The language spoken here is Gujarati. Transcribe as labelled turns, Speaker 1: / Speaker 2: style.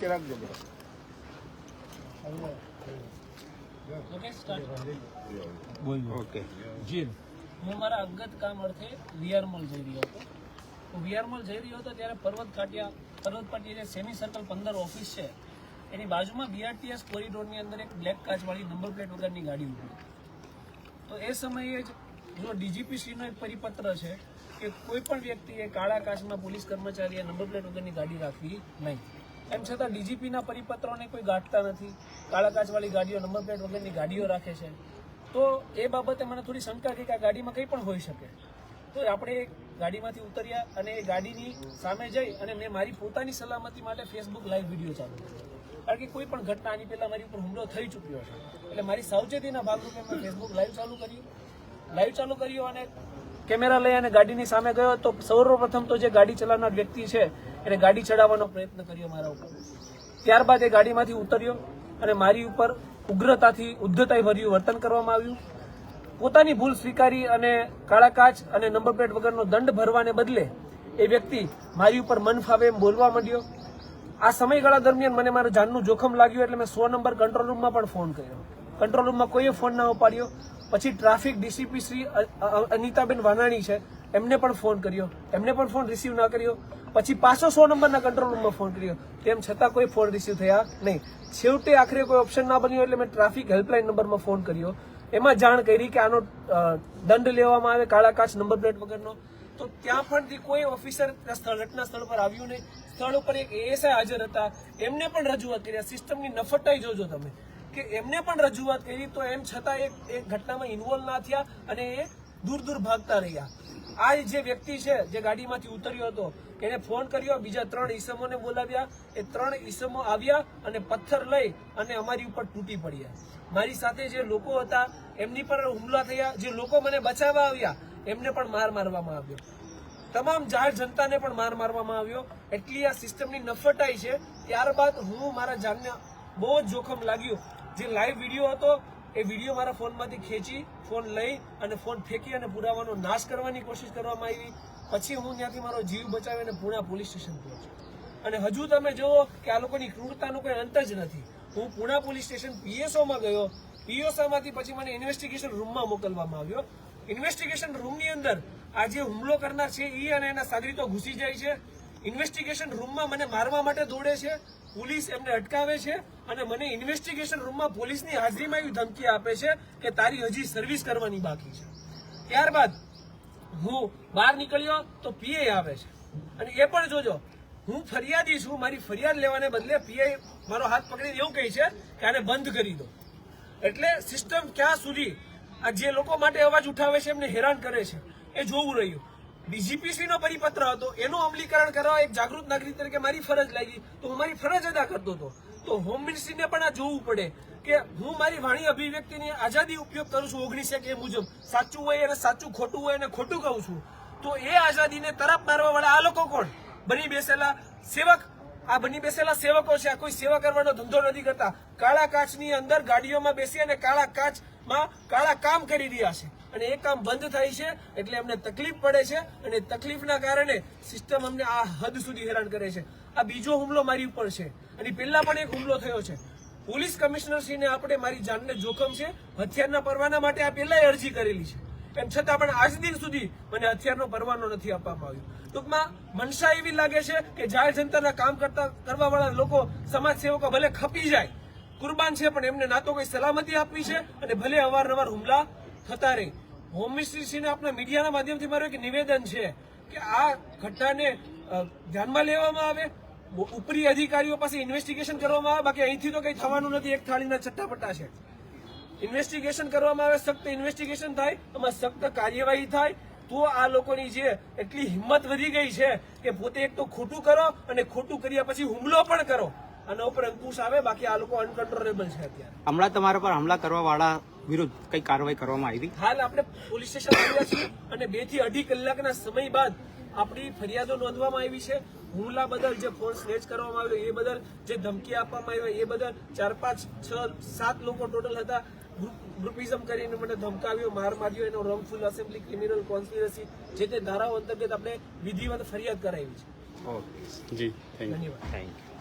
Speaker 1: નીચે રાખજો બધા.
Speaker 2: ઓકે જી
Speaker 3: હું મારા અંગત કામ અર્થે વીઆર મોલ જઈ રહ્યો હતો. હું વીઆર મોલ જઈ રહ્યો હતો ત્યારે પર્વત પાટિયા જે સેમી સર્કલ 15 ઓફિસ છે એની બાજુમાં બીઆરટીએસ કોરિડોરની અંદર એક બ્લેક કાચવાળી નંબર પ્લેટ વગરની ગાડી ઊભી હતી. તો એ સમયે જ જો ડીજીપીસીનો એક પરિપત્ર છે કે કોઈ પણ વ્યક્તિએ કાળા કાચમાં પોલીસ કર્મચારીએ નંબર પ્લેટ વગરની ગાડી રાખવી નહીં. એમ છતાં ડીજીપીના પરિપત્રોને કોઈ ગાંઠતા નથી, કાળા કાચવાળી ગાડીઓ નંબર પ્લેટ વગરની ગાડીઓ રાખે છે. તો એ બાબતે મને થોડી શંકા કે આ ગાડીમાં કંઈ પણ હોઈ શકે. તો આપણે ગાડીમાંથી ઉતર્યા અને એ ગાડીની સામે જઈ અને મેં મારી પોતાની સલામતી માટે ફેસબુક લાઈવ વિડીયો ચાલુ કર્યો. કારણ કે કોઈ પણ ઘટના આની પહેલાં મારી ઉપર હુમલો થઈ ચૂક્યો છે એટલે મારી સાવચેતીના ભાગરૂપે મેં ફેસબુક લાઈવ ચાલુ કર્યું અને કેમેરા લઈ અને ગાડીની સામે ગયો. તો સૌપ્રથમ તો જે ગાડી ચલાવનાર વ્યક્તિ છે એને ગાડી ચડાવવાનો પ્રયત્ન કર્યો મારા ઉપર. ત્યારબાદ એ ગાડીમાંથી ઉતર્યો અને મારી ઉપર ઉગ્રતાથી ઉદ્ધતાઈ વર્તન કરવામાં આવ્યું. પોતાની ભૂલ સ્વીકારી અને કાળા કાચ અને નંબર પ્લેટ વગરનો દંડ ભરવાને બદલે એ વ્યક્તિ મારી ઉપર મન ફાવે એમ બોલવા માંડ્યો. આ સમયગાળા દરમિયાન મને મારા જાનનું જોખમ લાગ્યું એટલે મેં 100 નંબર કંટ્રોલ રૂમમાં પણ ફોન કર્યો. કંટ્રોલ રૂમમાં કોઈએ ફોન ના ઉપાડ્યો. પછી ટ્રાફિક ડીસીપી શ્રી અનિતાબેન વાનાણી છે એમને પણ ફોન કર્યો, એમને પણ ફોન રિસીવ ના કર્યો. પછી પાછો 100 નંબરના કંટ્રોલ રૂમમાં ફોન કર્યો, તેમ છતાં કોઈ ફોન રિસીવ થયા નહીં. છેવટે આખરે કોઈ ઓપ્શન ના બન્યો એટલે મેં ટ્રાફિક હેલ્પલાઇન નંબરમાં ફોન કર્યો. એમાં જાણ કરી કે આનો દંડ લેવામાં આવે કાળા કાચ નંબર પ્લેટ વગરનો. તો ત્યાં પણ કોઈ ઓફિસર ઘટના સ્થળ પર આવ્યું નહીં. સ્થળ ઉપર એક એએસઆઈ હાજર હતા, એમને પણ રજૂઆત કરી. સિસ્ટમની નફટાઈ જોજો તમે કે એમને પણ રજૂઆત કરી તો એમ છતાં એ ઘટનામાં ઇન્વોલ્વ ના થયા અને એ દૂર ભાગતા રહ્યા. આ જે વ્યક્તિ છે જે ગાડીમાંથી ઉતર્યો હતો એને ફોન કર્યો, બીજા 3 ઈસમોને બોલાવ્યા. એ 3 ઈસમો આવ્યા અને પથ્થર લઈ અને અમારી ઉપર તૂટી પડ્યા. મારી સાથે જે લોકો હતા એમની પર હુમલા થયા. જે લોકો મને બચાવવા આવ્યા એમને પણ માર મારવામાં આવ્યો. તમામ જાહેર જનતાને પણ માર મારવામાં આવ્યો. એટલી આ સિસ્ટમની નફટાઈ છે. ત્યારબાદ હું મારા જાનને બહુ જ જોખમ લાગ્યું. જે લાઈવ વિડીયો હતો એ વિડીયો મારા ફોનમાંથી ખેંચી ફોન લઈ અને ફોન ફેંકી અને પુરાવાનો નાશ કરવાની કોશિશ કરવામાં આવી. પછી હું ત્યાંથી મારો જીવ બચાવીને પુણા પોલીસ સ્ટેશન પહોંચ્યો. અને હજુ તમે જુઓ કે આ લોકોની ક્રૂરતાનો કોઈ અંત જ નથી. હું પુણા પોલીસ સ્ટેશન પીએસઓમાં ગયો. પીએસઓમાંથી પછી મને ઇન્વેસ્ટિગેશન રૂમમાં મોકલવામાં આવ્યો. ઇન્વેસ્ટિગેશન રૂમની અંદર આ જે હુમલો કરનાર છે એ અને એના સાગરીતો ઘૂસી જાય છે. ઇન્વેસ્ટિગેશન રૂમમાં મને મારવા માટે દોડે છે. પોલીસ એમને અટકાવે છે અને મને ઇન્વેસ્ટિગેશન રૂમમાં પોલીસની હાજરીમાં એવી ધમકી આપે છે કે તારી હજી સર્વિસ કરવાની બાકી છે. ત્યારબાદ હું બહાર નીકળ્યો તો પીઆઈ આવે છે અને એ પણ જોજો હું ફરિયાદી છું. મારી ફરિયાદ લેવાને બદલે પીઆઈ મારો હાથ પકડીને એવું કહે છે કે આને બંધ કરી દો. એટલે સિસ્ટમ ક્યાં સુધી આ જે લોકો માટે અવાજ ઉઠાવે છે એમને હેરાન કરે છે એ જોવું રહ્યું. ડીજીપીસીનો પરિપત્ર હતો એનું અમલીકરણ કરવા એક જાગૃત નાગરિક તરીકે મારી ફરજ લાગી તો હું મારી ફરજ અદા કરતો હતો. તો હોમ મિનિસ્ટ્રીને પણ આ જોવું પડે કે હું મારી વાણી અભિવ્યક્તિની આઝાદી ઉપયોગ કરું છું 19 એ મુજબ. સાચું હોય અને સાચું, ખોટું હોય અને ખોટું કહું છું. તો એ આઝાદીને તરફ મારવા વાળા આ લોકો કોણ? બની બેસેલા સેવક. આ બની બેસેલા સેવકો છે. આ કોઈ સેવા કરવાનો ધંધો નથી કરતા. કાળા કાચની અંદર ગાડીઓમાં બેસી અને કાળા કાચમાં કાળા કામ કરી રહ્યા છે અને એ કામ બંધ થાય છે એટલે અમને તકલીફ પડે છે અને તકલીફના કારણે સિસ્ટમ અમને આ હદ સુધી હેરાન કરે છે. આ બીજો હુમલો મારી ઉપર છે અને પહેલા પણ એક હુમલો થયો છે. પોલીસ કમિશનરશ્રીને આપણે મારી જાનને જોખમ છે, હથિયારના પરવાના માટે આ પહેલા અરજી કરેલી છે. એમ છતાં પણ આજ દિન સુધી મને હથિયારનો પરવાનો નથી આપવામાં આવ્યો. ટૂંકમાં મનસા એવી લાગે છે કે જાહેર જનતાના કામ કરવા વાળા લોકો, સમાજ સેવકો ભલે ખપી જાય, કુરબાન છે, પણ એમને ના તો કોઈ સલામતી આપવી છે અને ભલે અવારનવાર હુમલા થતા રહે. હોમ મિનિસ્ટ્રીને આપણા મીડિયાના માધ્યમથી મારું એક નિવેદન છે કે આ ઘટનાને ધ્યાનમાં લેવામાં આવે, ઉપરી અધિકારીઓ પાસે ઇન્વેસ્ટિગેશન કરવામાં આવે. બાકી અહીંથી તો કંઈ થવાનું નથી. એક થાળીના ચટ્ટાપટ્ટા છે. ઇન્વેસ્ટિગેશન કરવામાં આવે, સખ્ત ઇન્વેસ્ટિગેશન થાય, એમાં સખ્ત કાર્યવાહી થાય તો આ લોકોની જે એટલી હિંમત વધી ગઈ છે કે પોતે એક તો ખોટું કરો અને ખોટું કર્યા પછી હુમલો પણ કરો, આના ઉપર અંકુશ આવે. બાકી આ લોકો અનકન્ટ્રોલેબલ છે. અત્યારે
Speaker 2: હમણાં તમારા પર હુમલા કરવા વાળા વિરુદ્ધ કઈ કાર્યવાહી કરવામાં આવી?
Speaker 3: હાલ આપણે પોલીસ સ્ટેશન આવ્યા છીએ અને 2 થી 2.5 કલાકના સમય બાદ આપણી ફરિયાદો નોંધવામાં આવી છે. હુમલા બદલ, જે ફોન સ્નેચ કરવામાં આવ્યો એ બદલ, જે ધમકી આપવામાં આવી એ બદલ 4, 5, 6, 7 લોકો ટોટલ હતા. ગ્રુપિઝમ કરીને મને ધમકાવ્યો, માર માર્યો, એનો રોંગફુલ એસેમ્બલી, ક્રિમિનલ કોન્સ્પિરસી, જે તે ધારાઓ અંતર્ગત આપણે વિધિવત ફરિયાદ કરાવી છે.
Speaker 2: ઓકે જી, ધન્યવાદ. Thank you.